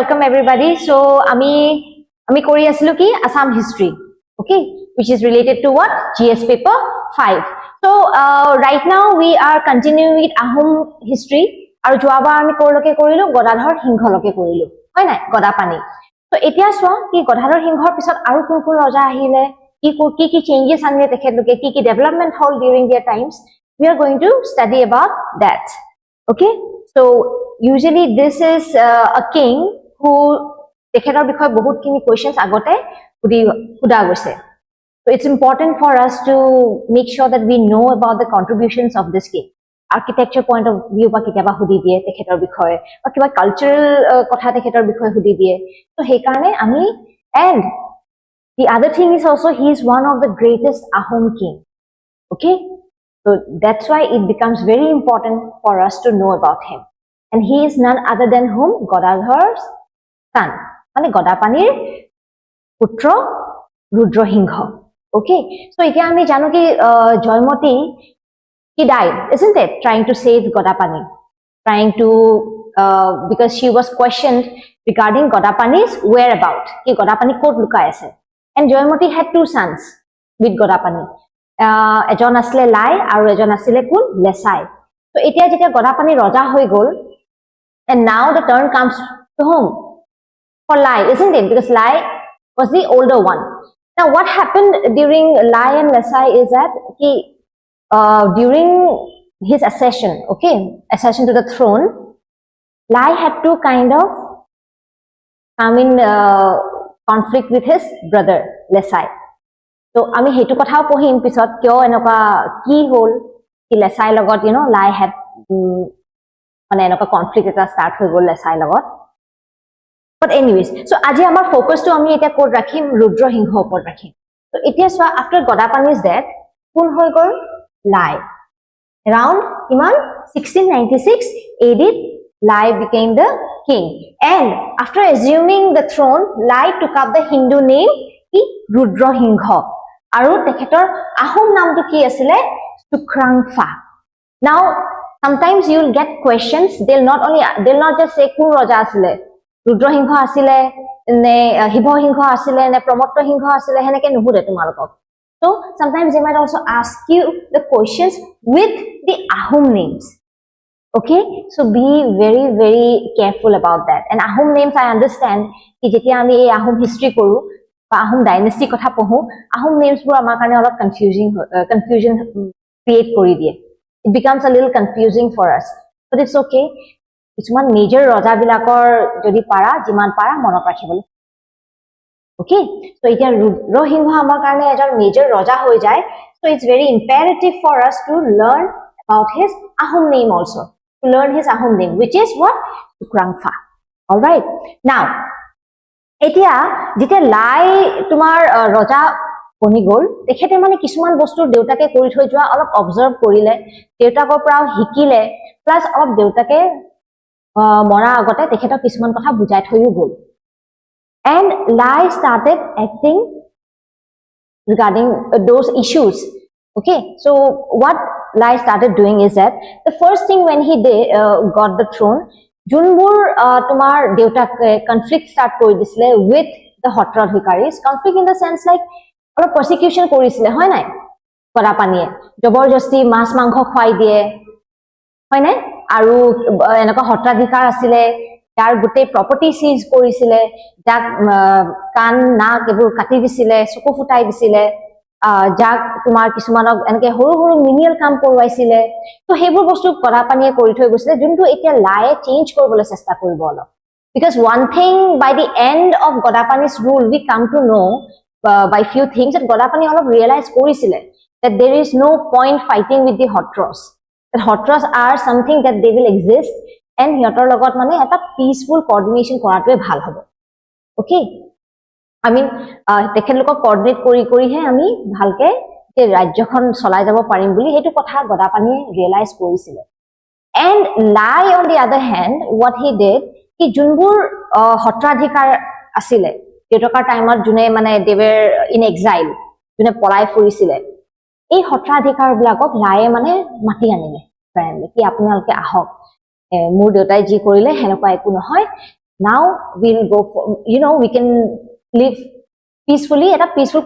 welcome everybody. So, ami kori asilo ki Assam history, okay, which is related to what? GS paper 5. So, right now we are continuing with Ahom history. Aru joabar ami korilu Godadhar Singha loke korilu. Hoy nai Godapani. So, etia swa ki Godadhar Singhar pisot aru kun raja ahile, ki changes anile tekhetloke, ki development hall during their times. We are going to study about that. Okay? So, usually this is a king who tekhetor bikhoy bahut kini questions agote huda goise. So it's important for us to make sure that we know about the contributions of this king. Architecture point of view ba kitaba hudi diye tekhetor bikhoy ba kiba cultural kotha tekhetor bikhoy hudi diye. So he karone ami, and the other thing is also he is one of the greatest Ahom king. Okay? So that's why it becomes very important for us to know about him. And he is none other than whom? Godadhar's son. Mane Godapanir putra Rudra Singha. Okay. So itia ami jano ki Joymoti, he died, isn't it? Trying to save Godapani. Trying to because she was questioned regarding Godapani's whereabout. Ki Godapani kot lukai ase. And Joymoti had two sons with Godapani. Ejon asile Lai aru ejon asile kun Lesai. So etia jetia Godapani raja hoi gol, and now the turn comes to whom? For Lai, isn't it? Because Lai was the older one. Now what happened during Lai and Lesai is that during his accession, okay, accession to the throne, Lai had to kind of come in conflict with his brother Lesai. So ami hetu kothao pohim pisot kyo enoka ki hol ki Lesai logot, you know, Lai had mane enoka conflict eta start hoi gol Lesai logot. But anyways, so aji amar focus to ami eta kod rakhim Rudra Singha upor rakhim. So etia swa after Godapani's death kun hoi gol Lai. Around iman 1696 AD, Lai became the king, and after assuming the throne, Lai took up the Hindu name Rudra Singha. Aru tekhetor Ahom namtu ki asile Sukrangfa. Now sometimes you will get questions. They'll not just say kun raja asile, Rudra Singha asile ne Hibo Singha asile ne Promoter Singha asile heneke nuhure tumalokok. So sometimes they might also ask you the questions with the Ahom names. Okay, so be very very careful about that. And Ahom names I understand ki jetia ami ei Ahom history koru Ahom dynasty kotha pohu, Ahom names bur amar karone olop confusion create kori diye. It becomes a little confusing for us, but it's okay. কিছুমান major raja bilakor jodi para jiman para monot rakhibole. Okay, so এতিয়া Rudra Singha amar karone ejon major raja hoi jay, so it's very imperative for us to learn about his Ahom name also, to learn his Ahom name, which is what? Sukrangfa. All right, now এতিয়া যেতিয়া Lai তোমাৰ ৰজা বনি গল, তেখেতে মানে কিছুমান বস্তু দেউতাকে কৰি থৈ যোৱা অলপ অবজাৰ্ভ কৰিলে, দেউতাকৰ পৰাও শিকিলে, প্লাস অলপ দেউতাকে মৰা আগতে তেখেতক কিছুমান কথা বুজাই থৈও গল. And Lai started acting regarding those issues. Okay, so what Lai started doing is that the first thing when he got the throne, Junbur tumar deutak conflict start kori disile with the Hotradhikaris. Conflict in the sense like or persecution korisile hoy nai Godapaniye joborjosti mas mangkho khwai diye hoy nai aru enoka Hotradhikar asile tar gute property seize korisile jak kan na kebur kati disile suku futai disile jak tumar kisumanok enke horu menial kam korwaisile. So hebur bostu Godapaniye kori thoi gosile juntu etia Lai change koribole chesta koribo olo, because one thing by the end of Godapani's rule we come to know by few things that Godapani olop realize korisile that there is no point fighting with the Hotras, that Hotras are something that they will exist and hiator logot mane eta peaceful coordination koratue bhal hobo. Okay, I mean tekhelokok coordinate kori he ami bhalke je rajyokhon solai jabo parim boli hetu kotha Godapani realize korisile. And Lai on the other hand, what he did, ki junbur Hotradhikar asile deutokar timer june mane they were in exile, june polai furisile, ei Hotradhikar bilakok Lai mane mati anile friend ki apnalke ahok mur deutai ji korile henoka eku nohoy now we'll go for, we can live peacefully at a peaceful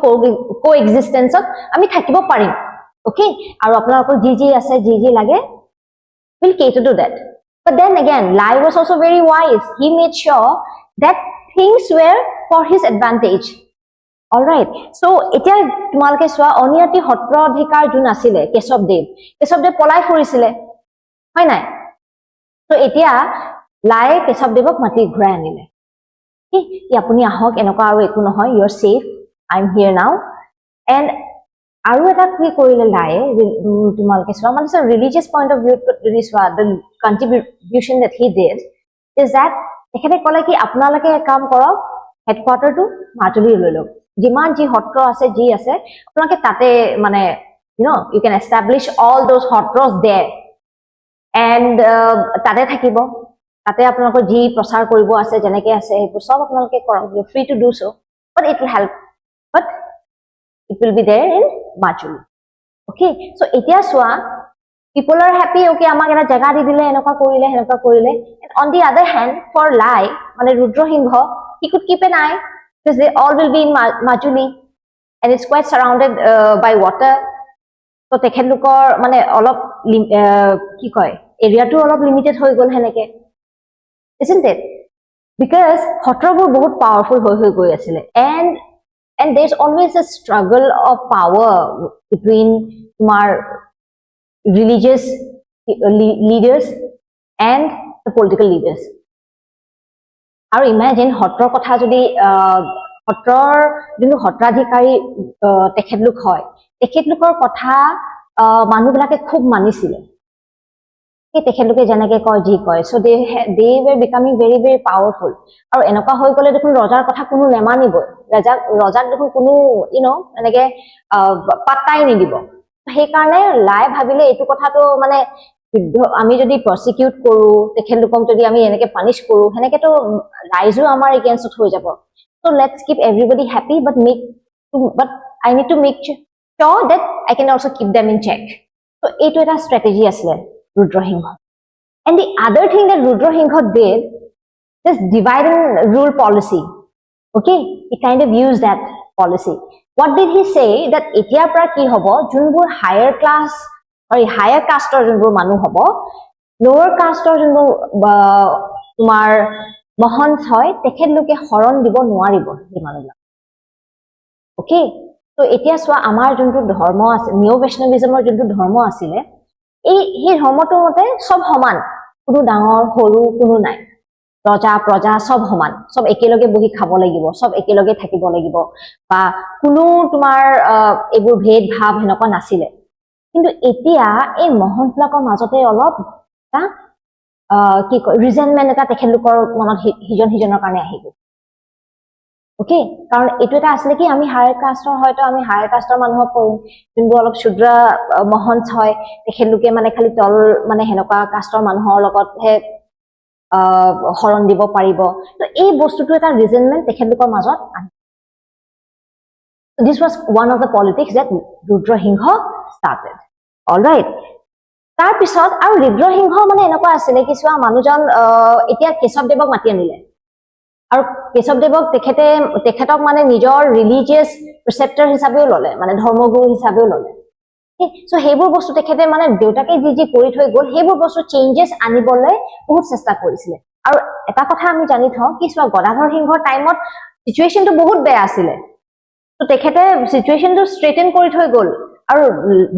coexistence of ami thakibo parim. Okay, aru apnalokor ji ase ji lage, we'll cater to that. But then again, Lai was also very wise. He made sure that things were for his advantage. All right, so etia tumalke swa oniyati hotra adhikar jun asile Keshav Dev polai furisile hoy nai. So etia Lai Keshav Devok mati ghurai anile. Okay, apuni ahok enoka aru eku nohoy, you're safe, I'm here now. And aru eta ki korile Lai tumalke swa mane a religious point of view jodi swa, the contribution that he did is that ekhete kole ki apnalake kaam korok headquarter to Majuli lolok, jiman ji hotra ase ji ase apnalake tate mane you can establish all those hotras there and tate thakibo, tate apnalokor ji prasar koribo ase jeneke ase epu sob apnalake korok, you're free to do so, but it will help, but it will be there in Majuli. Okay, so etia swa people are happy, okay, amak eta jaga di dile enoka korile henoka korile. And on the other hand, for Lai mane Rudra Singha, he could keep an eye because they all will be in Majuli and it's quite surrounded by water. So tekhelukor mane olop ki koy area to olop limited hoi gol heneke, isn't it? Because hotrabur bahut powerful hoi goi asile, and there's always a struggle of power between our religious leaders and the political leaders. Aru imagine hotro kotha jodi hotror jinu hotradhikari tekhetluk hoy, tekhetlukor kotha manu bilake khub manisile, ke tekhetluke janeke koy ji koy, so they were becoming very very powerful. Aru enoka hoi gole dekhun rojar kotha kunu nemanibo, rojak dekhun kunu eneke pattai nidibo. সেই কাৰণে Lai ভাবিলে এইটো কথাটো মানে আমি যদি prosecute কৰো তেখেতলোকক যদি আমি এনেকে punish কৰো হেনেকে তো ৰাইজো আমাৰ against হৈ যাব. So let's keep everybody happy, but I need to make sure that I can also keep them in check. So এইটো এটা strategy asile Rudra Singha. And the other thing that Rudra Singha did is divide and rule policy. Okay, he kind of used that policy. What did he say? That etia pra ki hobo junbur higher class or higher caste or junbur manu hobo, lower caste or junbur tumar mohons hoy tekhetloke horon dibo nwaribo hi manula. Okay, so etia swa amar juntu dharma ase, neo Vaishnavism or juntu dharma asile, ei dharma to mote sob homan, kunu dangor horu kunu nai, Raja, Praja, sob homan, sob ekeloge bohi khabo lagibo, sob ekeloge thakibo lagibo, ba kuno tumar ebur bhed bhav henoko nasile. Kintu etia ei mohontlakor majote olop ta ki koy resentment eta tekhelukor monot hijonor karone ahibo. Okay, karon etu eta asile ki ami higher caste hoyto ami higher caste manuhok korim, junbu olop shudra mohons hoy tekheluke mane khali tol mane henoka caste manuhor logot he horon dibo paribo. So ei bostutu eta resentment tekhelukor majot ani. So this was one of the politics that Rudra Singha started. All right, tar pisot aru Rudra Singha mane enoka asile kiswa manujon etia Keshav Devok mati anile, aru Keshav Devok tekhetok mane nijor religious preceptor hisabeo lole, mane dharmaguru hisabeo lole. Okay, so hebur bostu tekhete mane deutake ji kori thoi gol hebur bostu changes anibole bahut chesta korisile. Aru eta kotha ami jani thau kiswa Gadadhar Singhor time ot situation to bahut beya asile, so tekhete situation to straighten kori thoi gol. Aru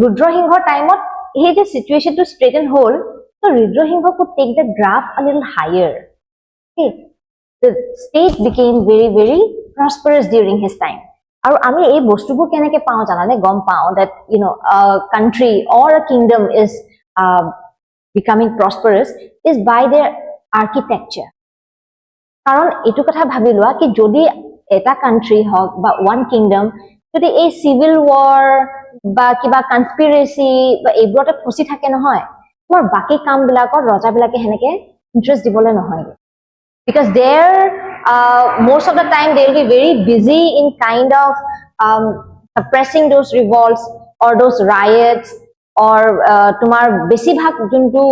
Rudra Singhor time ot he je situation to straighten hole, so Rudra Singha could take the graph a little higher. Okay, the state became very very prosperous during his time. Aru ami ei bostubur keneke pao janane gom pao that a country or a kingdom is becoming prosperous is by their architecture. Karon etu kotha bhabi loa ki jodi eta country hok ba one kingdom jodi ei civil war ba kiba conspiracy ba ebrote phosi thake nohoy, tor baki kam bilakot raja bilake heneke interest dibole nohoy, because there most of the time they will be very busy in kind of suppressing those revolts or those riots or tumar besi bhag juntu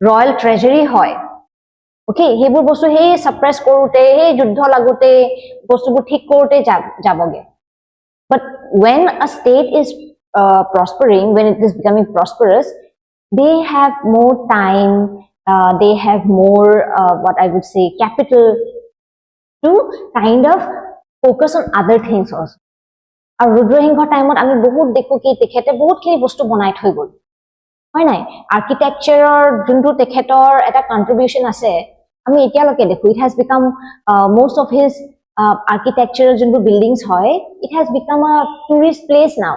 royal treasury hoy okay hebur bostu he suppress korute he juddho lagute bostu bu thik korute jaboge but when a state is prospering, when it is becoming prosperous, they have more time, they have more what I would say capital to kind of focus on other things also. Our Rudra Singha time ot ami bahut dekho ki tekhete bahut khini bostu banai thoi gol hoy nai architecture or juntu tekhetor eta contribution ase ami etia loke dekho it has become most of his architectural juntu buildings hoy it has become a tourist place now.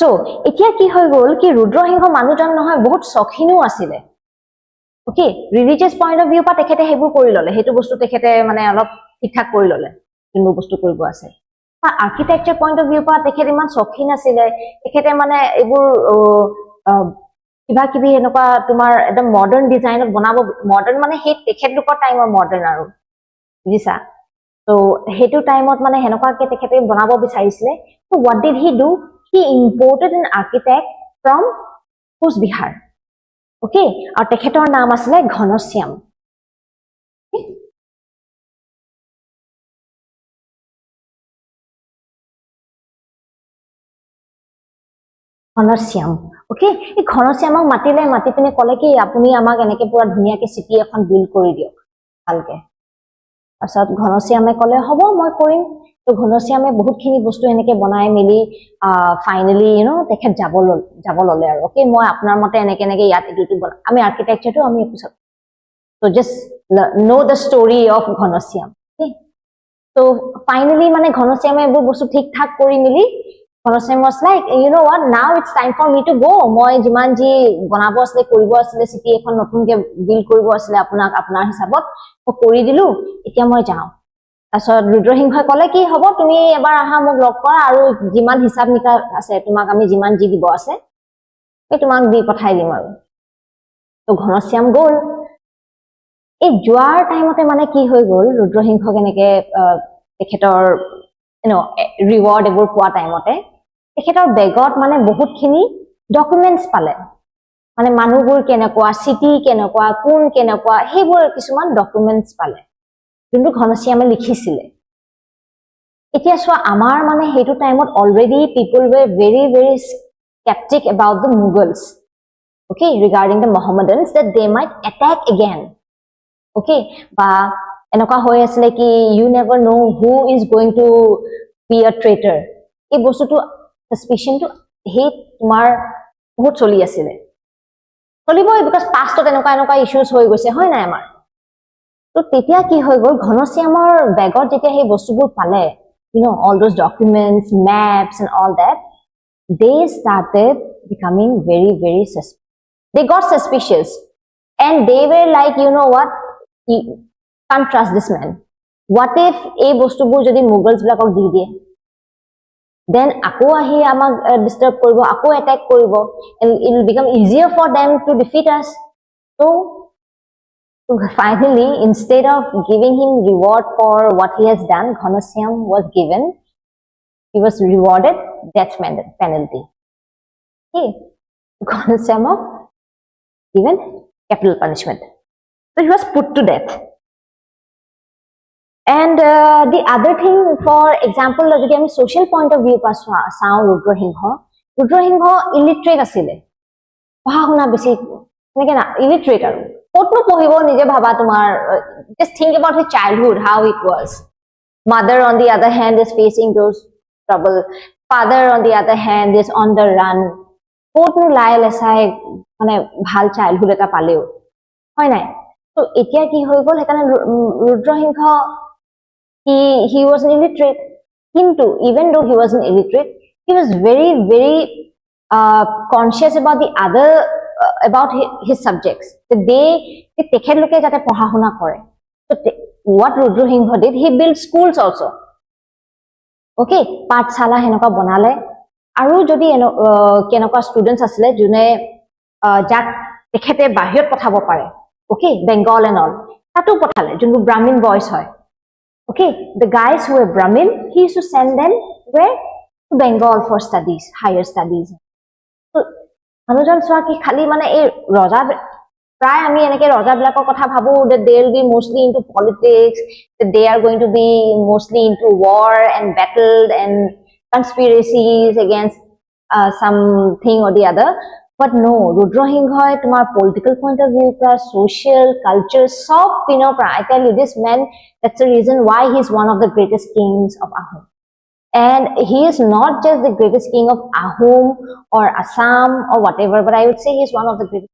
So এতিয়া কি হৈ গল কি Rudra Singha মানুহজন নহয় বহুত সখিনু আছিলে okay religious point of view পা তেখেতে হেবু কৰি ললে হেতু বস্তু তেখেতে মানে অলপ ঠিকঠাক কৰি ললে যোনবোৰ বস্তু কৰিব আছে তা আৰ্কিটেকচাৰ পইণ্ট অফ ভিউ পা তেখেতে ইমান সখিন আছিলে তেখেতে মানে এইবোৰ কিবা কিবি এনেকুৱা তোমাৰ একদম মডাৰ্ণ ডিজাইনত বনাব মডাৰ্ণ মানে হে তেখেত লোকৰ টাইমৰ মডাৰ্ণ আৰু বুজিছা so hetu time ot mane henokwa ke tekhete banabo bicharisile so what did he do he imported an architect from Bihar okay aur tekhetor naam asile Ghanoshyam Ghanoshyam okay ei Ghanoshyamok mati pine kole ki apuni amak eneke pura dhuniya ke city ekhon build kori diok halke asat Ghanoshyame kole hobo moi korim to Ghanoshyame bahut khini bostu eneke banai mili finally you know tekhet jabol aru okay moi apnar mote eneke yat etu bana ami architecture to ami episode so just know the story of Ghanoshyam okay so finally mane Ghanoshyame ebu bostu thik thak kori mili Ghanoshyam was like you know what now it's time for me to go moi jiman ji banabo asle koribo asle city ekhon notun ke build koribo asle apnar hisabot kori dilu etia moi jao asot Rudra Singha kole ki hobo tumi ebar aha mok log kora aru jiman hisab nika ase tumak ami jiman ji dibo ase ei tumak di pathai dim aru to Ghanoshyam gol ei joar time ote mane ki hoy gol Rudra Singha keneke tekhetor you know reward ebor poa time ote tekhetor begot mane bahut khini documents pale মানে মানুহবোৰ কেনেকুৱা সিটি কেনেকুৱা কোন কেনেকুৱা হেবোৰ কিছুমান documents পালে যোনটো Ghanoshyame লিখিছিলে এতিয়া সো আমাৰ মানে হেতু টাইমত already people were very skeptic about the Mughals okay regarding the Mohammedans that they might attack again okay বা এনেকুৱা হৈ আছিল কি you never know who is going to be a traitor এই বস্তুটো suspicion to হে তোমাৰ বহুত চলি আছিল চলিবই because past ত এনেকুৱা ইস্যুস হৈ গৈছে হয় না আমাৰ তো তেতিয়া কি হৈ গল Ghanoshyamৰ বেগত যেতিয়া সেই বস্তুবোৰ পালে you know all those documents maps and all that they started becoming very suspicious they got suspicious and they were like you know what you can't trust this man what if এই বস্তুবোৰ যদি Mughals ব্লকক দি দিয়ে then ako ahi amak disturb koribo ako attack koribo and it will become easier for them to defeat us so finally instead of giving him reward for what he has done Ghanoshyam was rewarded death penalty okay Ghanoshyam given capital punishment so he was put to death and the other thing for example jodi ami social point of view pa sao Rudra Singha illiterate asile paha huna beshi neke na illiterate aru kotno pohibo nije bhaba tumar just think about his childhood how it was mother on the other hand is facing those trouble father on the other hand is on the run kotno lail asai mane bhal childhood eta paleo hoy nai so etia ki hoy gol hekane Rudra Singha he was an illiterate him too even though he was an illiterate he was very conscious about the other about his subjects so they tekhet loke jate poha huna kore so what Rudra Singha did he built schools also okay pathshala henoka banale aru jodi kenoka students asile june jak tekhete bahiyot pothabo pare okay Bengal and all tatu pothale junbu Brahmin boys hoy okay the guys who were Brahmin he used to send them where to Bengal for studies higher studies so anujan swa ki khali mane ei raja প্ৰায় আমি এনেকে ৰজাবিলাকৰ কথা ভাবো that they will be mostly into politics, that they are going to be mostly into war and battle and conspiracies against something or the other. But no, Rudra Singha tomar political point of view pra, social culture sob pino pra, I tell you, this man, that's the reason why he is one of the greatest kings of Ahom. And he is not just the greatest king of Ahom or Assam or whatever, but I would say he is one of the greatest.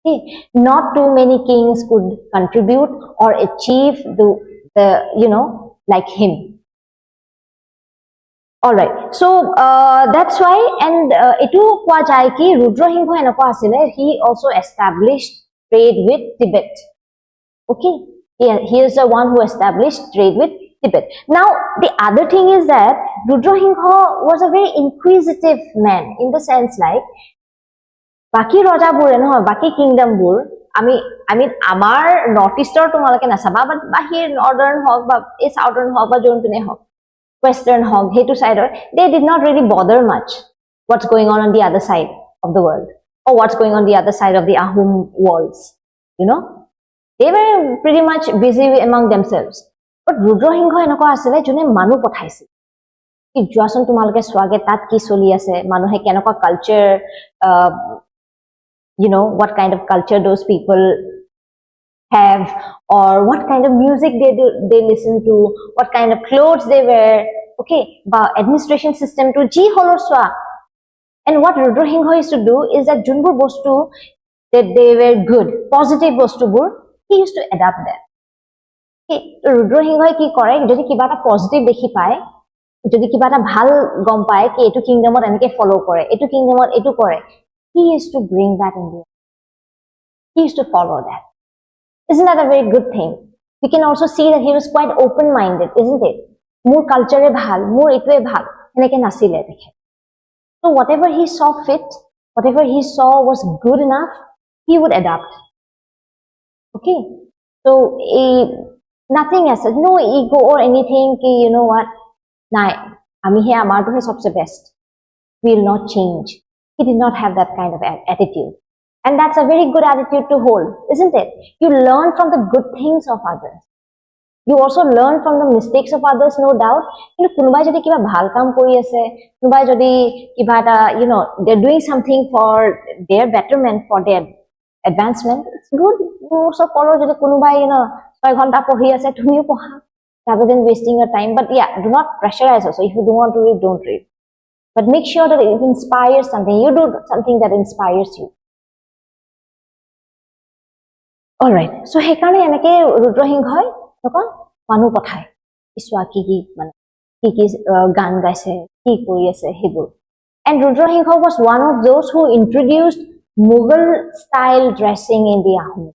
Okay. Not too many kings could contribute or achieve the like him. Alright, so that's why, and etu kwa jai ki Rudra Singha enako asile, he also established trade with Tibet. Okay, yeah, he is the one who established trade with Tibet. Now the other thing is that Rudra Singha was a very inquisitive man, in the sense like baki raja bure no, baki kingdom bur I mean amar northeaster tomaloke nasaba, but bahir northern hog ba southern hog ba jon pine hog western hog hetu side, they did not really bother much what's going on the other side of the world or what's going on the other side of the Ahom walls, you know. They were pretty much busy among themselves. But Rudra Singha enako asile jone manu pothaise ki joason tumaloke swage tat ki choli ase, manuhe kenaka culture, you know, what kind of culture those people have, or what kind of music they listen to, what kind of clothes they wear, okay, but administration system to ji holo swa. And what Rudra Singha used to do is that junbur bostu that they were good, positive bostu bur, he used to adapt them. Okay, so Rudra Singha ki kore, jodi kiba ta positive dekhi pae, jodi kiba ta bhal gom pae ki etu kingdom or enke follow kore, etu kingdom or etu kore, he used to bring that in there. He used to follow that. Isn't that a very good thing? We can also see that he was quite open-minded, isn't it? More culture bhal, more itwe bhal, eneke nasile dekhe. So whatever he saw fit, whatever he saw was good enough, he would adapt. Okay, so nothing as such, no ego or anything ki, you know what, nah, ami he amar to he sobse best, we will not change. He did not have that kind of attitude. And that's a very good attitude to hold, isn't it? You learn from the good things of others. You also learn from the mistakes of others, no doubt. You know, kunubai jodi kiba bhal kaam kori ase, kunubai jodi kiba ta, you know, they're doing something for their betterment, for their advancement. It's good. You also follow jodi kunubai, you know, 6 ghanta pohi ase, tumiyo poha, rather than wasting your time. But yeah, do not pressurize also. If you don't want to read, don't read. But make sure that it inspires something. You do something that inspires you. Alright, so hekane enake Rudra Singha toko manu pothai iswa ki gan gaise ki kori ase hebur. And Rudra Singha was one of those who introduced Mughal style dressing in the Ahom.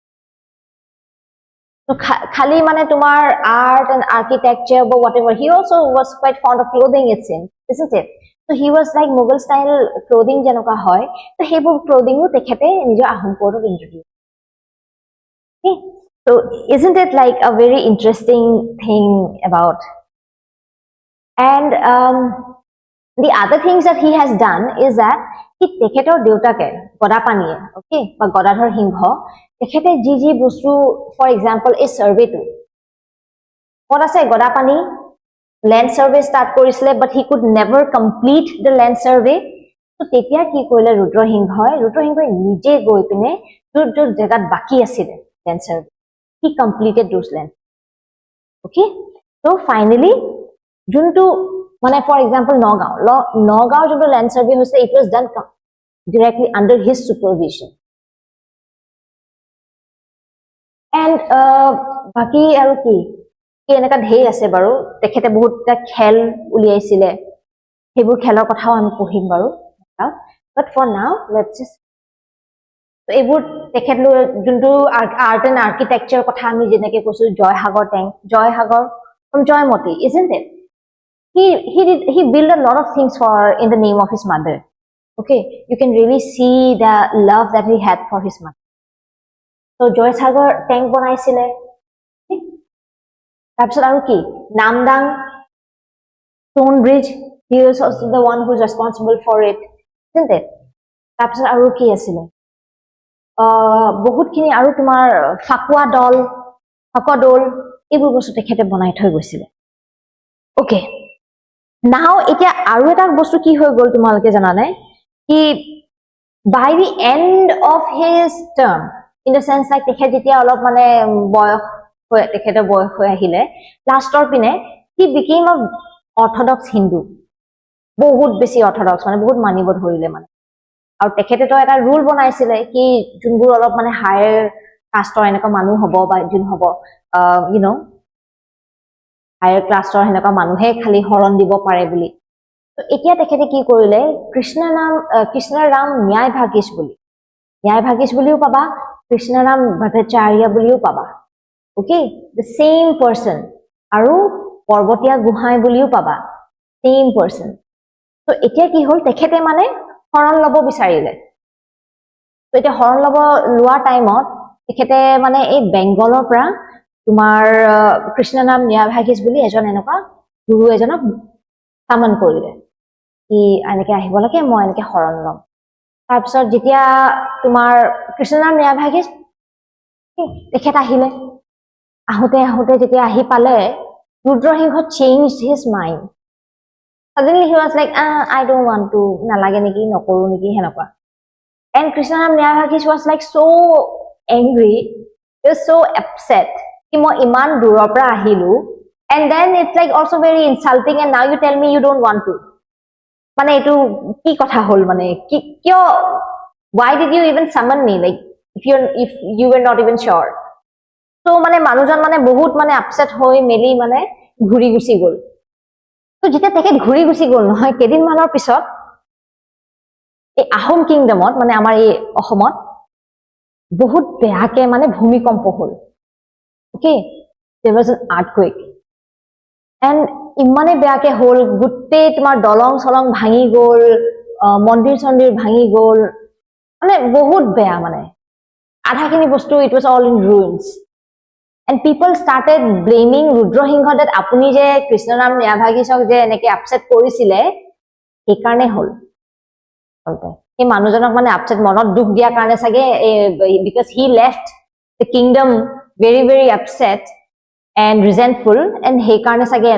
So khali mane tumar art and architecture or whatever, he also was quite fond of clothing, it seems, isn't it? So he was like Mughal style clothing janoka hoy, so hebur clothing u dekhete nijor Ahom code introduced. Okay. So isn't it like a very interesting thing about? And the other things that he has done is that he tekhetor deutake Godapaniye, okay, ba Godadhar Singha tekhete ji bostu, for example, is survey to what ase Godapani land survey start korisile, but he could never complete the land survey. So tetia ki koile Rudra Singha nije goi pine jor jagat baki asile land survey, he completed those lands. Okay, so finally juntu mane, for example, Nagaon juntu land survey hoise, it was done directly under his supervision. And baki aru ki enaka dhei ase baru, tekhete bahut ta khel uliaisile, hebur khelor kothao ami pohim baru. But for now, let's just, so ebur tekhetlo juntu art and architecture kotha ami jeneke koisu, Joy Hagar tank, Joy Hagar from Joymoti, isn't it? He built a lot of things for in the name of his mother. Okay, you can really see the love that he had for his mother. So Joy Hagar tank banaisile. Tarpisot aru ki Namdang stone bridge, he is also the one who's responsible for it, isn't it? Tarpisot aru ki asile, বহুতখিনি আৰু তোমাৰ ফাকুৱা দল এইবোৰ বস্তু তেখেতে বনাই থৈ গৈছিলে ওকে নাও এতিয়া আৰু এটা বস্তু কি হৈ গ'ল তোমালোকে জানানে কি by the end of his term in the sense like তেখেত যেতিয়া অলপ মানে বয়স তেখেতৰ বয়স হৈ আহিলে লাষ্টৰ পিনে he became a orthodox Hindu বহুত বেছি orthodox মানে বহুত মানিব ধৰিলে মানে আৰু তেখেতে তো এটা ৰুল বনাইছিলে কি যোনবোৰ অলপ মানে হায়াৰ কাষ্টৰ এনেকা মানুহ হ'ব বা যোন হ'ব you know হায়াৰ ক্লাছৰ হেনেকা মানুহে খালি হৰণ দিব পাৰে বুলি তো এতিয়া তেখেতে কি কৰিলে কৃষ্ণ ৰাম ন্যায় ভাগিছ বুলিও পাবা কৃষ্ণ ৰাম ভট্টাচাৰ্য বুলিও পাবা ওকে the same person আৰু পৰ্বতীয়া গোহাঁই বুলিও পাবা same person তো এতিয়া কি হ'ল তেখেতে মানে হৰণ লব বিচাৰিলে তো এতিয়া হৰণ লব লোৱা টাইমত তেখেতে মানে এই বেংগলৰ পৰা তোমাৰ কৃষ্ণ নাম ন্যায় ভাগিছ বুলি এজন এনেকুৱা গুৰু এজনক সামন কৰিলে কি এনেকে আহিব লাগে মই এনেকে হৰণ লম তাৰপিছত যেতিয়া তোমাৰ কৃষ্ণ নাম ন্যায় ভাগিছ তেখেত আহিলে আহোতে যেতিয়া আহি পালে Rudra Singha changed his mind suddenly he was like I don't want to nalage niki nokoru niki henakwa and Krishna Ram Nya Bhagis was like so angry he was so upset ki moi iman duror pra ahilu and then it's like also very insulting and now you tell me you don't want to mane etu ki kotha hol mane ki kyo why did you even summon me like if you were not even sure so mane manujan mane bahut mane upset hoi meli mane ঘুৰি গুছি গল তো যেতিয়া তেখেত ঘুৰি গুছি গল নহয় কেদিন মানৰ পিছত এই আহোম কিংডমত মানে আমাৰ এই অসমত বহুত বেয়াকে মানে ভূমিকম্প হল okay there was an earthquake and ইমানে বেয়াকে হল গুটে তোমাৰ দলং সলং ভাঙি গল মন্দিৰ সন্দিৰ ভাঙি গল মানে বহুত বেয়া মানে আধাখিনি বস্তু it was all in ruins and people started blaming Rudra Singha that apuni je Krishna Ram Nya Bhagisok je eneke upset korisile he karone hol bolte he manujanok mane upset monot dukh dia karone sage because he left the kingdom very very upset and resentful and he karone sage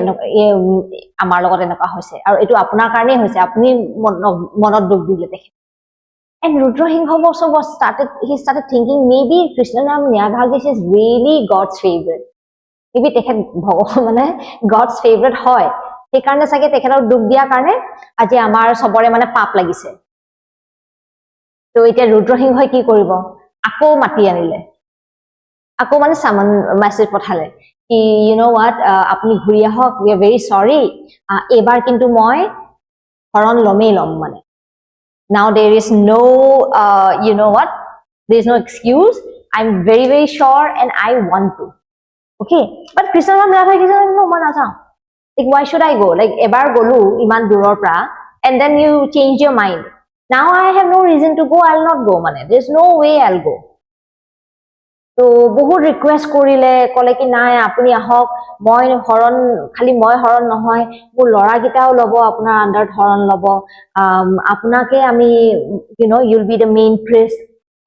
amar logot enaka hoise aru etu apunar karone hoise apuni monot dukh dile dekhe and Rudra Singha also he started thinking maybe Krishna Ram Nya Bhagis is really God's favorite. Maybe tekhet bhagwan mane God's favorite hoy. He karone sage tekhetor dukh dia karone aji amar sobore mane pap lagise. To eta Rudra Singha ki koribo? Ako mati anile. Ako mane summon message pothale. Ki you know what apuni ghuri ahok we are very sorry. Ebar kintu moi horon lomei lom mane. Now there is no you know what there is no excuse I'm very very sure and I want to okay but Krishna Ram Nya Bhagis no mana cha like why should I go like ebar golu iman duror pra and then you change your mind now I have no reason to go I'll not go mane there's no way I'll go তো বহুত request কৰিলে কলে কি নাই আপুনি আহক মই হৰণ খালি মই হৰণ নহয় মোৰ লৰা গিটাও লব আপোনাৰ আন্ডাৰ হৰণ লব আপোনাকে আমি you know you'll be the main priest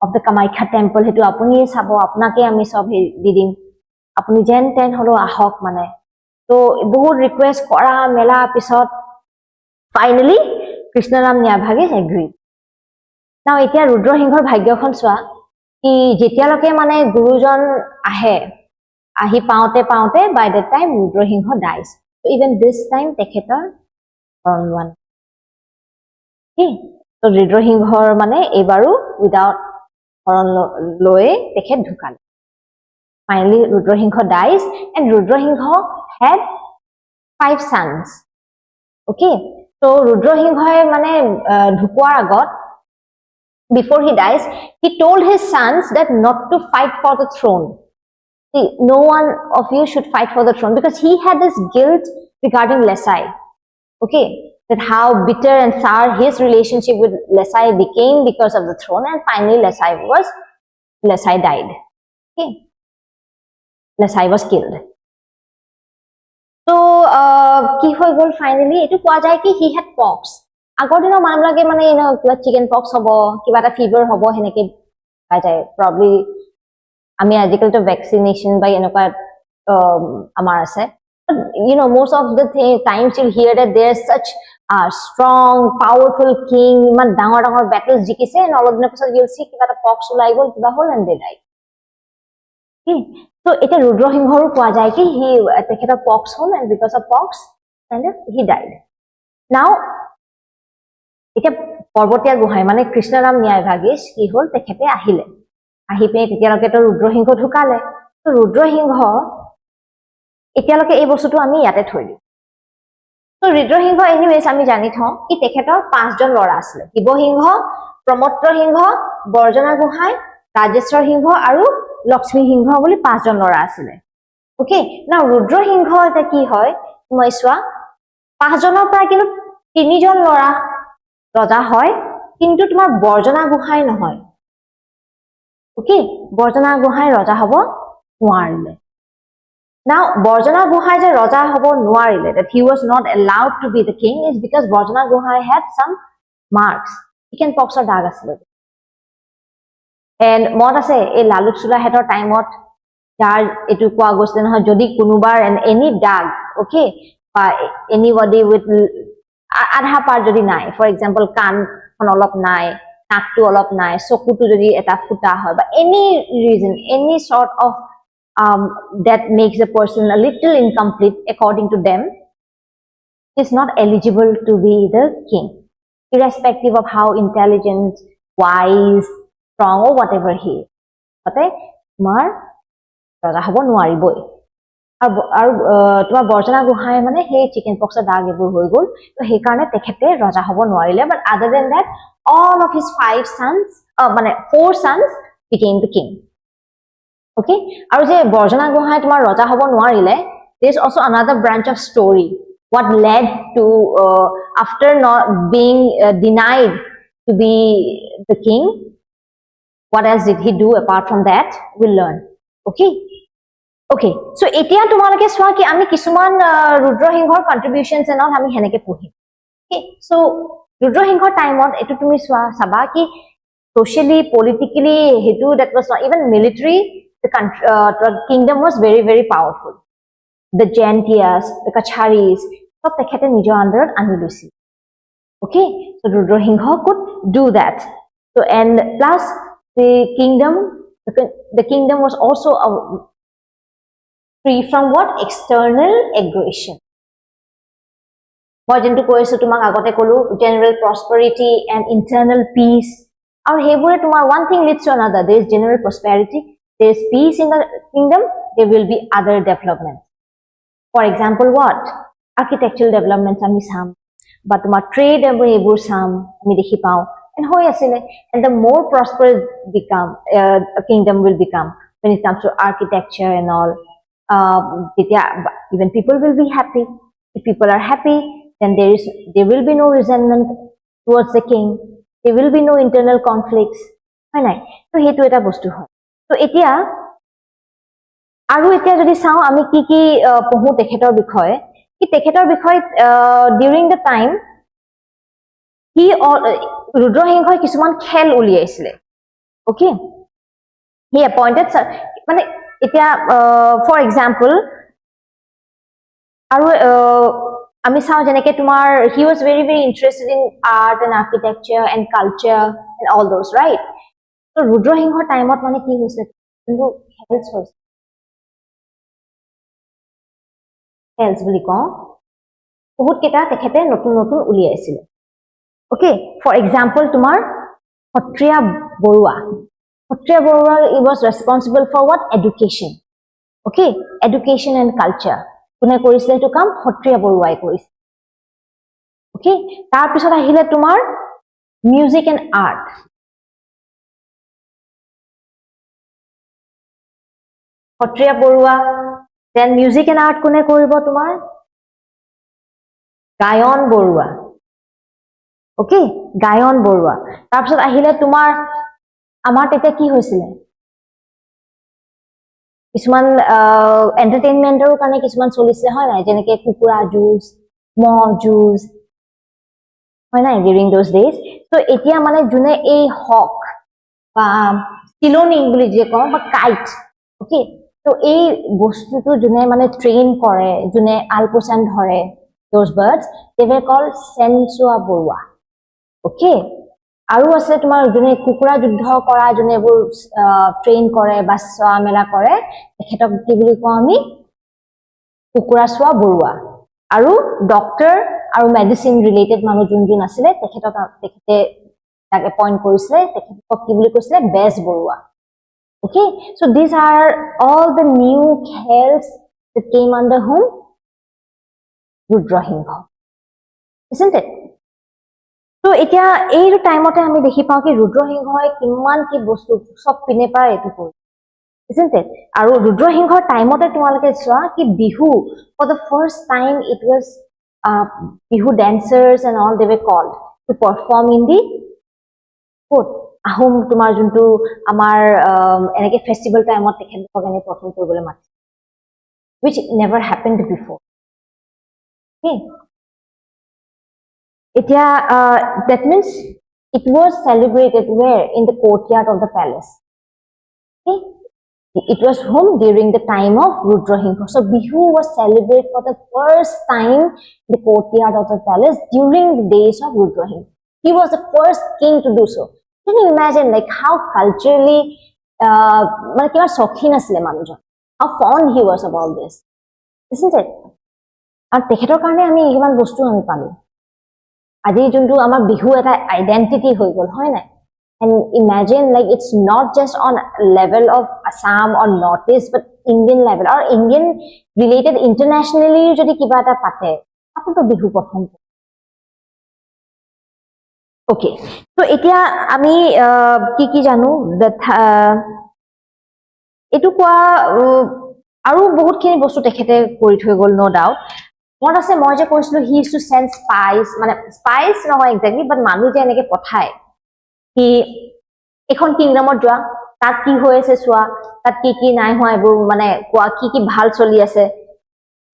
of the Kamakhya temple হেতু আপুনি চাব আপোনাকে আমি সব দি দিম আপুনি যেন তেন হলো আহক মানে তো বহুত ৰিকুৱেষ্ট কৰা মেলা পিছত ফাইনালি কৃষ্ণ ৰাম ন্যায় ভাগিছ এগ্ৰি নাও এতিয়া ৰুদ্ৰ সিংহৰ ভাগ্যখন চোৱা কি যেতিয়ালৈকে মানে গুৰুজন আহি পাওতে by that time Rudra Singha dies so even this time তেখেতৰ হৰণ okay so Rudra Singhৰ মানে এবাৰো without হৰণ লয়ে তেখেত ঢুকাল finally Rudra Singha dies and Rudra Singha had 5 sons okay so Rudra Singha মানে ঢুকুৱাৰ আগত before he dies he told his sons that not to fight for the throne see no one of you should fight for the throne because he had this guilt regarding Lesai okay that how bitter and sour his relationship with Lesai became because of the throne and finally Lesai died okay Lesai was killed so ki hoy gol finally etu koa jay ki he had pox আগৰ দিনৰ মানুহবিলাকে মানে কিবা chicken পক্স হ'ব কিবা এটা fever হ'ব হেনেকে পাই যায় probably আমি আজিকালি তো ভ্যাকসিনেশন বাই এনেকুৱা আমাৰ আছে most of the times you'll hear that there's such a strong powerful king ইমান ডাঙৰ ডাঙৰ battles জিকিছে and all of the পিছত you'll see কিবা এটা pox ওলাই গ'ল কিবা হ'ল and they died so এটা ৰুদ্ৰ সিংহৰো কোৱা যায় কি he তেখেতৰ pox হ'ল and because of pox and he died now এটা পৰ্বতীয়া গুহাই মানে কৃষ্ণৰাম ন্যায়ভাগীশ কি হ'ল তেখেতে আহিলে আহি পে তেতিয়ালৈকে তো ৰুদ্ৰ সিংহ ঢুকালে তো ৰুদ্ৰ সিংহ এতিয়ালৈকে এই বস্তুটো আমি ইয়াতে থৈ দিওঁ তো ৰুদ্ৰ সিংহ এনিৱেজ আমি জানি থওঁ কি তেখেতৰ 5 জন ল'ৰা আছিল শিৱ সিংহ প্ৰমত্ত সিংহ বৰ্জনা গোহাঁই ৰাজেশ্বৰ সিংহ আৰু লক্ষ্মী সিংহ বুলি 5 জন ল'ৰা আছিল ওকে না ৰুদ্ৰ সিংহ এটা কি হয় মই চোৱা 5 জনৰ পৰা কিন্তু 3 জন ল'ৰা ৰজা হয় কিন্তু তোমাৰ বৰ্জনা গোহাঁই নহয় ওকে বৰ্জনা গোহাঁই ৰজা হ'ব নোৱাৰিলে now বৰ্জনা গোহাঁই যে ৰজা হ'ব নোৱাৰিলে that he was not allowed to be the king is because বৰ্জনা Gohain had some marks chicken pox or দাগ আছিল and মত আছে এই লালুক চুলাহেতৰ টাইমত যাৰ এটু কোৱা গৈছিল নহয় যদি কোনোবাৰ any দাগ ওকে বা anybody with আধা পাৰ যদি নাই ফৰ এক্সাম্পল কাণ খন অলপ নাই নাকটো অলপ নাই চকুটো যদি এটা ফুটা হয় বা any reason any sort of that makes the person a little incomplete according to them is not eligible to be the king irrespective of how intelligent wise strong or whatever he is okay তোমাৰ ৰজা হ'ব নোৱাৰিবই আৰু তোমাৰ বৰ্জনা গোহাঁই মানে সেই chicken পক্সৰ দাগ এবোৰ হৈ গ'ল তো সেই কাৰণে তেখেতে ৰজা হ'ব নোৱাৰিলে but other than that all of his 5 sons মানে 4 sons became the king okay আৰু যে বৰ্জনা গোহাঁই তোমাৰ ৰজা হ'ব নোৱাৰিলে there is also another branch of story what led to after not being denied to be the king what else did he do apart from that we'll learn okay okay so এতিয়া তোমালোকে চোৱা কি আমি কিছুমান ৰুদ্ৰ সিংহৰ কন্ট্ৰিবিউশনছ and all আমি হেনেকে পঢ়িম okay so ৰুদ্ৰ সিংহৰ টাইমত এটো তুমি চোৱা সাবা কি socially politically hetu that was not even military the country the kingdom was very very powerful the Jaintias the Kacharis sab tekhete nijo andarat ani lusi okay so Rudra Singha could do that so and plus the kingdom was also free from what external aggression মই যেনটো কৈছো তোমাক আগতে কলো general prosperity and internal peace আৰু হেবোৰে তোমাৰ one thing leads to another there is general prosperity there is peace in the kingdom there will be other developments for example what architectural developments ami sam but তোমাৰ trade ebur sam ami dekhi pao and hoy asile and the more prosperous become a kingdom will become when it comes to architecture and all even people will be happy if people are happy then there will be no resentment towards the king there will be no internal conflicts হয় নাই তো হেতু এটা বস্তু হয় তো এতিয়া আৰু এতিয়া যদি চাও আমি কি কি পঢ়ো তেখেতৰ বিষয়ে কি তেখেতৰ বিষয়ে during the time he ৰুদ্ৰ সিংহই কিছুমান খেল উলিয়াইছিলে okay he appointed মানে এতিয়া for example আৰু আমি চাও যেনেকে তোমাৰ he was very very interested in art and architecture and culture and all those right so Rudra Singha টাইমত মানে কি হৈছে কিন্তু হেলথ হৈছে হেলথ বুলি কওঁ বহুত কেটা তেখেতে নতুন নতুন উলিয়াইছিল okay for example তোমাৰ Sattriya Barua he was responsible for what education okay education and culture কোনে কৰিছিল এটো কাম সত্ৰিয়া বৰুৱাই কৰিছিল okay তাৰ পিছত আহিলে তোমাৰ music and art Sattriya Barua then music and art কোনে কৰিব তোমাৰ গায়ন বৰুৱা okay গায়ন বৰুৱা তাৰ পিছত আহিলে তোমাৰ আমাৰ তেতে কি হৈছিল কিছুমান এন্টাৰটেইনমেন্টৰ কাৰণে কিছুমান চলিছে হয় নাই যেনেকে কুকুৰা জুজ মহ জুজ হয় নাই during those days so এতিয়া মানে জুনে এই হক বা চিলনি বুলি যে কওঁ বা কাইট ওকে তো এই বস্তুটো যোনে মানে ট্ৰেইন কৰে যোনে আলপৈচান ধৰে those birds they were called চেনচুৱা বৰুৱা ওকে আৰু আছে তোমাৰ যোনে কুকুৰা যুদ্ধ কৰা যোনে এইবোৰ ট্ৰেইন কৰে বা চোৱা মেলা কৰে তেখেতক কি বুলি কওঁ আমি কুকুৰা চোৱা বৰুৱা আৰু ডক্টৰ আৰু মেডিচিন ৰিলেটেড মানুহ যোন আছিলে তেখেতে তাকে পইণ্ট কৰিছিলে তেখেতক কি বুলি কৈছিলে বেজ Barua okay so these are all the new khels that came under whom Rudra Singha isn't it so এতিয়া এই টাইমতে আমি দেখি পাও কি Rudra Singha কিমান কি বস্তু সব পিনে পায় এটো কৰি isn't it আৰু Rudra Singha টাইমতে তোমালকে চোৱা কি Bihu for the first time it was bihu dancers and all they were called to perform in the what Ahom tumar juntu amar enake festival time ot tekhelok ane perform koribole mat which never happened before okay etia that means it was celebrated where in the courtyard of the palace okay it was home during the time of Rudra Singha so bihu was celebrated for the first time in the courtyard of the palace during the days of Rudra Singha he was the first king to do so can you imagine like how culturally mane kiba sokhin asile manujon how fond he was about this isn't it ar tekhetor karone ami iman bostu ami palu aji juntu amar bihu eta identity hoy gol hoy na and imagine like it's not just on level of Assam or Northeast but Indian level or Indian related internationally jodi kiba eta pate apu to bihu perform okay so etia ami ki janu that etu kwa aru bahut khini bostu tekhete kori thoi gol no doubt what ase moi je koislu he used to send spies mane spies no exactly but manu je eneke pothai কি এখন কিংডমত যোৱা তাত কি হৈ আছে চোৱা তাত কি নাই হোৱা এবোৰ মানে কোৱা কি ভাল চলি আছে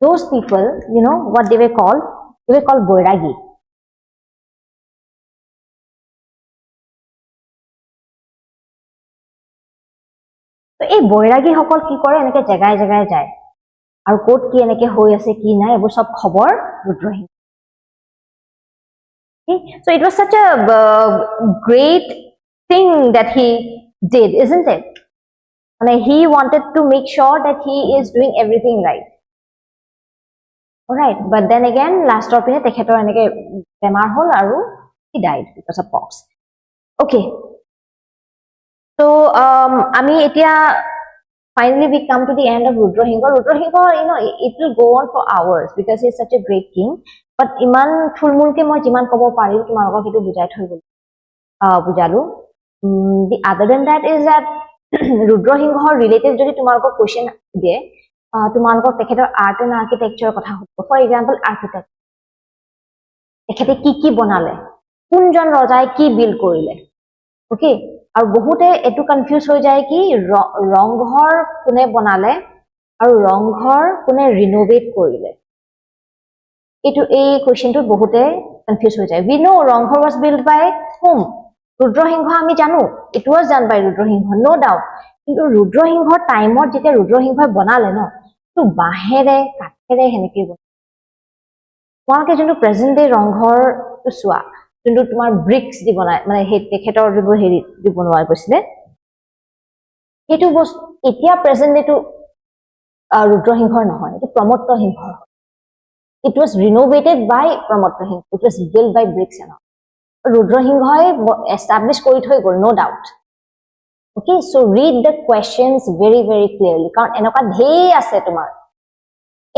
those people you know what they were called boiragi তো এই boiragi সকল কি কৰে এনেকে জায়গায় জায়গায় যায় আৰু কোট কি এনেকে হৈ আছে কি নাই এবোৰ সব খবৰ Rudra okay so it was such a great thing that he did isn't it and he wanted to make sure that he is doing everything right all right but then again last opine tekhetor eneke bemar hol aru he died because of pox okay so ami etia finally we come to the end of Rudra Singha you know it will go on for hours because he is such a great king but iman thulmulke moi jiman kobo pari tumarok kitu bujai thoi gol bujalu the other than that is that Rudra Singha related jodi tumarok question die tumarok tekhetor art and architecture kotha hobo for example architect tekhete ki bonale kunjon rajai ki build korile okay আৰু বহুতে এটু confuse হৈ যায় কি ৰংঘৰ কোনে বনালে আৰু ৰংঘৰ কোনে ৰিনোভেট কৰিলে এটু এই কোৱেশ্চনটো বহুতে কনফিউজ হৈ যায় we know Rang Ghar was built by whom Rudra Singha আমি জানো it was done by Rudra Singha no doubt কিন্তু Rudra Singha টাইমত যেতিয়া Rudra Singha বনালে ন তো বাহেৰে কাঠেৰে হেনেকে তোমালোকে যোনটো প্ৰেজেন্ট ডে ৰংঘৰ তো চোৱা কিন্তু তোমাৰ ব্ৰিক্স দি বনাই মানে হে তেখেতৰ যিবোৰ হেৰি দি বনোৱা গৈছিলে হেতু বস্তু এতিয়া প্ৰেজেন্ট এটো Rudra Singha নহয় এটো প্ৰমোদ সিংহ it was renovated by Pramod Singh it was built by bricks and all Rudra Singha establish কৰি থৈ গল no doubt okay so read the questions very very clearly কাৰণ এনেকা ধেই আছে তোমাৰ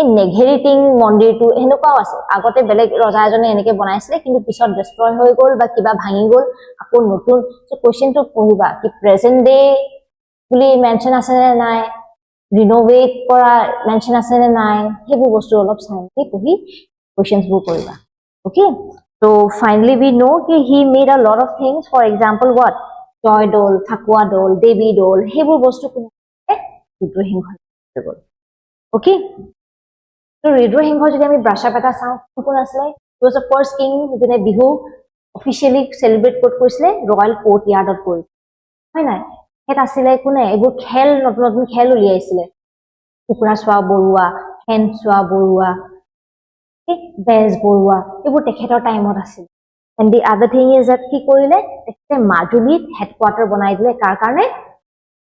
এই নেঘেৰিটিং মন্দিৰটো হেনকাও আছে আগতে বেলেগ ৰজা এজনে এনেকে বনাইছিলে কিন্তু পিছত ডিস্ট্ৰয় হৈ গল বা কিবা ভাঙি গল আকৌ নতুন সো কোৱেশ্চনটো পঢ়িবা কি প্ৰেজেন্ট ডে বুলি মেনশন আছে নে নাই ৰিনোভেট কৰা মেনশন আছে নে নাই হেবু বস্তু অলপ চাই পঢ়ি কোৱেশ্চনস বু কৰিবা okay so finally we know ki he made a lot of things for example what joy dole thakwa dole devi dole hebu bostu ko Rudra Singha gol okay so Rudra Singha jodi ami brush up eta sao kon asle he was the first king jone bihu officially celebrate korisile royal courtyard of kori হয় নাই হেত আছিলে কোনে এবোৰ খেল নতুন নতুন খেল উলিয়াইছিলে কুকুৰা চোৱা বৰুৱা হেন চোৱা বৰুৱা বেজ বৰুৱা এবোৰ তেখেতৰ টাইমত আছিল and the other thing is that কি কৰিলে তেখেতে মাজুলীত হেডকোৱাৰ্টাৰ বনাই দিলে কাৰ কাৰণে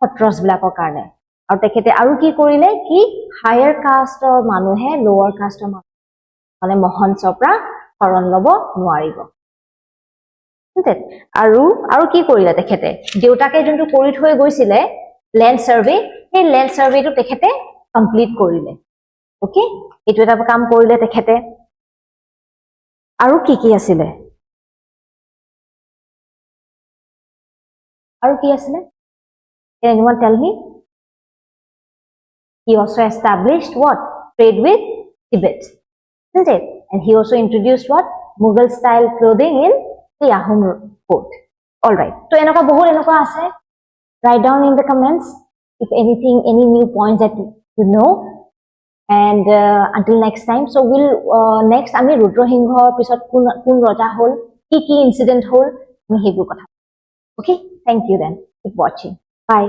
সত্ৰছ বিলাকৰ কাৰণে আৰু তেখেতে আৰু কি কৰিলে কি হায়াৰ কাষ্টৰ মানুহে লোৱাৰ কাষ্টৰ মানে মহন চপ্ৰা শৰণ লব নোৱাৰিব আৰু কি কৰিলে তেখেতে দেউতাকে যোনটো কৰি থৈ গৈছিলে ল্যান্ড সাৰ্ভে সেই ল্যান্ড সাৰ্ভেটো তেখেতে কমপ্লিট কৰিলে ওকে এটো এটা কাম কৰিলে তেখেতে আৰু কি আছিলে আৰু কি আছিলে can anyone tell me he also established what trade with Tibet isn't it and he also introduced what Mughal style clothing in the Ahom court all right so enaka bahut enaka ase write down in the comments if anything any new points that you know and until next time so we'll next ami Rudra Singha pisot kun raja hol ki incident hol ami hebur kotha okay thank you then keep watching bye